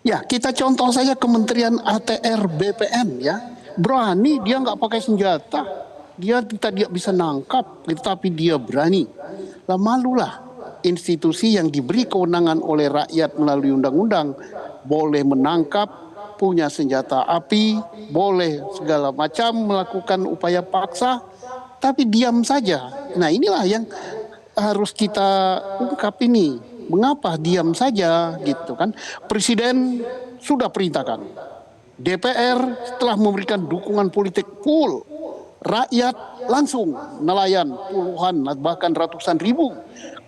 Ya, kita contoh saja Kementerian ATR BPN ya. Berani dia nggak pakai senjata. Dia tidak bisa nangkap, tetapi dia berani. Lah malulah institusi yang diberi kewenangan oleh rakyat melalui undang-undang boleh menangkap, punya senjata api, boleh segala macam melakukan upaya paksa, tapi diam saja. Nah inilah yang harus kita ungkap ini. Mengapa diam saja gitu kan? Presiden sudah perintahkan. DPR setelah memberikan dukungan politik full, rakyat langsung nelayan puluhan bahkan ratusan ribu.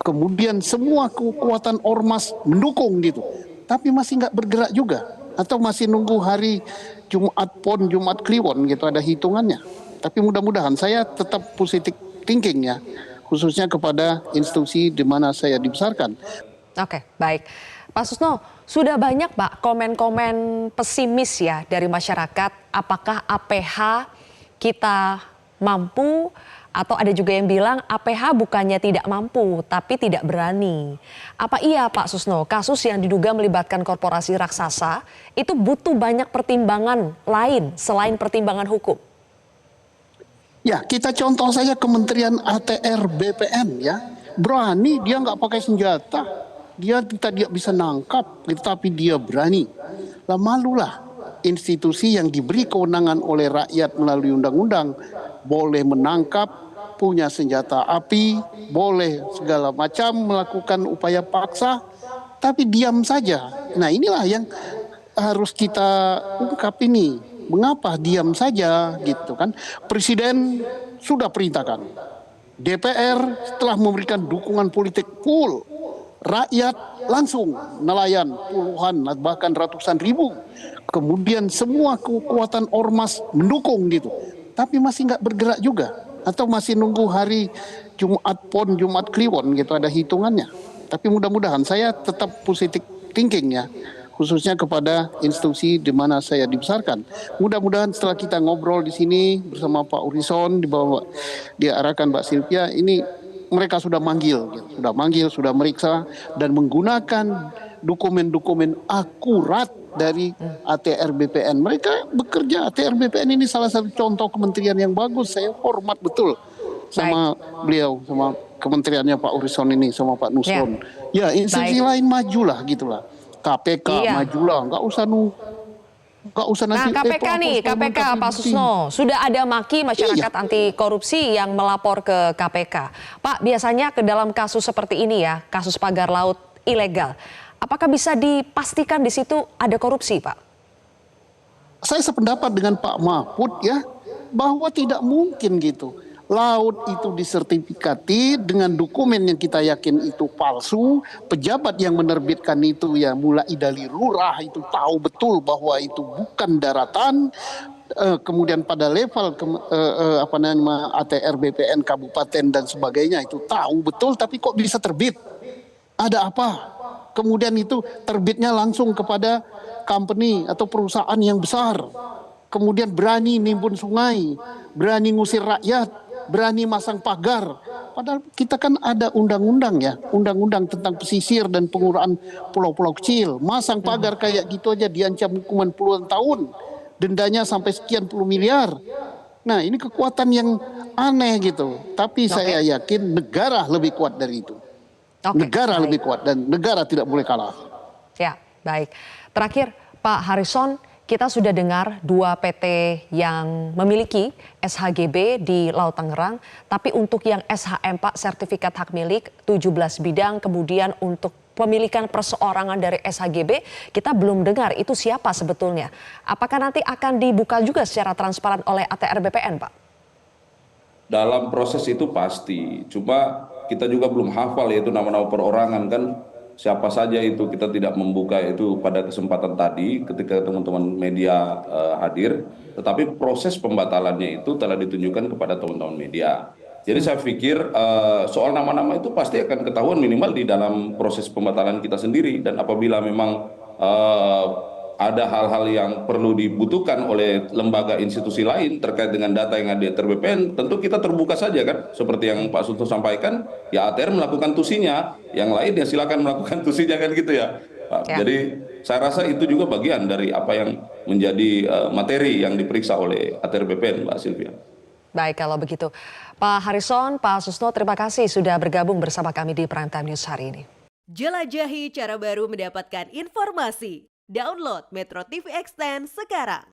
Kemudian semua kekuatan ormas mendukung gitu. Tapi masih nggak bergerak juga. Atau masih nunggu hari Jumat Pon, Jumat Kliwon gitu ada hitungannya. Tapi mudah-mudahan saya tetap positif thinking ya. Khususnya kepada institusi di mana saya dibesarkan. Oke, baik. Pak Susno, sudah banyak Pak komen-komen pesimis ya dari masyarakat. Apakah APH kita mampu atau ada juga yang bilang APH bukannya tidak mampu tapi tidak berani. Apa iya Pak Susno, kasus yang diduga melibatkan korporasi raksasa itu butuh banyak pertimbangan lain selain pertimbangan hukum? Ya, kita contoh saja Kementerian ATR BPN ya. Berani dia nggak pakai senjata. Dia tidak bisa nangkap, tetapi dia berani. Lah malulah institusi yang diberi kewenangan oleh rakyat melalui undang-undang boleh menangkap, punya senjata api, boleh segala macam melakukan upaya paksa, tapi diam saja. Nah inilah yang harus kita ungkap ini. Mengapa diam saja gitu kan? Presiden sudah perintahkan. DPR setelah memberikan dukungan politik full, rakyat langsung nelayan puluhan bahkan ratusan ribu. Kemudian semua kekuatan ormas mendukung gitu. Tapi masih nggak bergerak juga. Atau masih nunggu hari Jumat Pon, Jumat Kliwon gitu ada hitungannya. Tapi mudah-mudahan saya tetap positif thinking ya. Khususnya kepada institusi di mana saya dibesarkan. Mudah-mudahan setelah kita ngobrol di sini bersama Pak Urison, diarahkan Mbak Sylvia, ini mereka sudah manggil, sudah meriksa dan menggunakan dokumen-dokumen akurat dari ATR BPN. Mereka bekerja, ATR BPN ini salah satu contoh kementerian yang bagus. Saya hormat betul sama beliau, sama kementeriannya Pak Urison ini, sama Pak Nusron. Ya, institusi lain majulah gitulah. KPK majulah, nggak usah nanti. Nah KPK nih, KPK Pak Susno, sudah ada maki masyarakat anti korupsi yang melapor ke KPK. Pak, biasanya ke dalam kasus seperti ini ya, kasus pagar laut ilegal, apakah bisa dipastikan di situ ada korupsi Pak? Saya sependapat dengan Pak Mahfud ya, bahwa tidak mungkin gitu. Laut itu disertifikati dengan dokumen yang kita yakin itu palsu. Pejabat yang menerbitkan itu ya mulai dari lurah itu tahu betul bahwa itu bukan daratan. Kemudian pada level ATR BPN kabupaten dan sebagainya itu tahu betul, tapi kok bisa terbit? Ada apa? Kemudian itu terbitnya langsung kepada company atau perusahaan yang besar. Kemudian berani nimbun sungai, berani ngusir rakyat, berani masang pagar. Padahal kita kan ada undang-undang ya, undang-undang tentang pesisir dan pengurangan pulau-pulau kecil. Masang pagar kayak gitu aja diancam hukuman puluhan tahun, dendanya sampai sekian puluh miliar. Nah ini kekuatan yang aneh gitu. Tapi saya yakin negara lebih kuat dari itu. Negara lebih kuat dan negara tidak boleh kalah. Ya, baik. Terakhir Pak Harison, kita sudah dengar 2 PT yang memiliki SHGB di Laut Tangerang, tapi untuk yang SHM Pak, sertifikat hak milik 17 bidang, kemudian untuk pemilikan perseorangan dari SHGB, kita belum dengar itu siapa sebetulnya. Apakah nanti akan dibuka juga secara transparan oleh ATR BPN Pak? Dalam proses itu pasti, cuma kita juga belum hafal yaitu nama-nama perorangan kan. Siapa saja itu kita tidak membuka itu pada kesempatan tadi ketika teman-teman media hadir, tetapi proses pembatalannya itu telah ditunjukkan kepada teman-teman media. Jadi saya pikir soal nama-nama itu pasti akan ketahuan minimal di dalam proses pembatalan kita sendiri, dan apabila memang ada hal-hal yang perlu dibutuhkan oleh lembaga institusi lain terkait dengan data yang ada di ATR BPN, tentu kita terbuka saja kan, seperti yang Pak Sunto sampaikan, ya ATR melakukan tusinya, yang lain ya silakan melakukan tusinya kan gitu ya. Pak. Ya. Jadi saya rasa itu juga bagian dari apa yang menjadi materi yang diperiksa oleh ATR BPN, Mbak Sylvia. Baik kalau begitu. Pak Harrison, Pak Susno, terima kasih sudah bergabung bersama kami di Prime Time News hari ini. Jelajahi cara baru mendapatkan informasi. Download Metro TV Extend sekarang.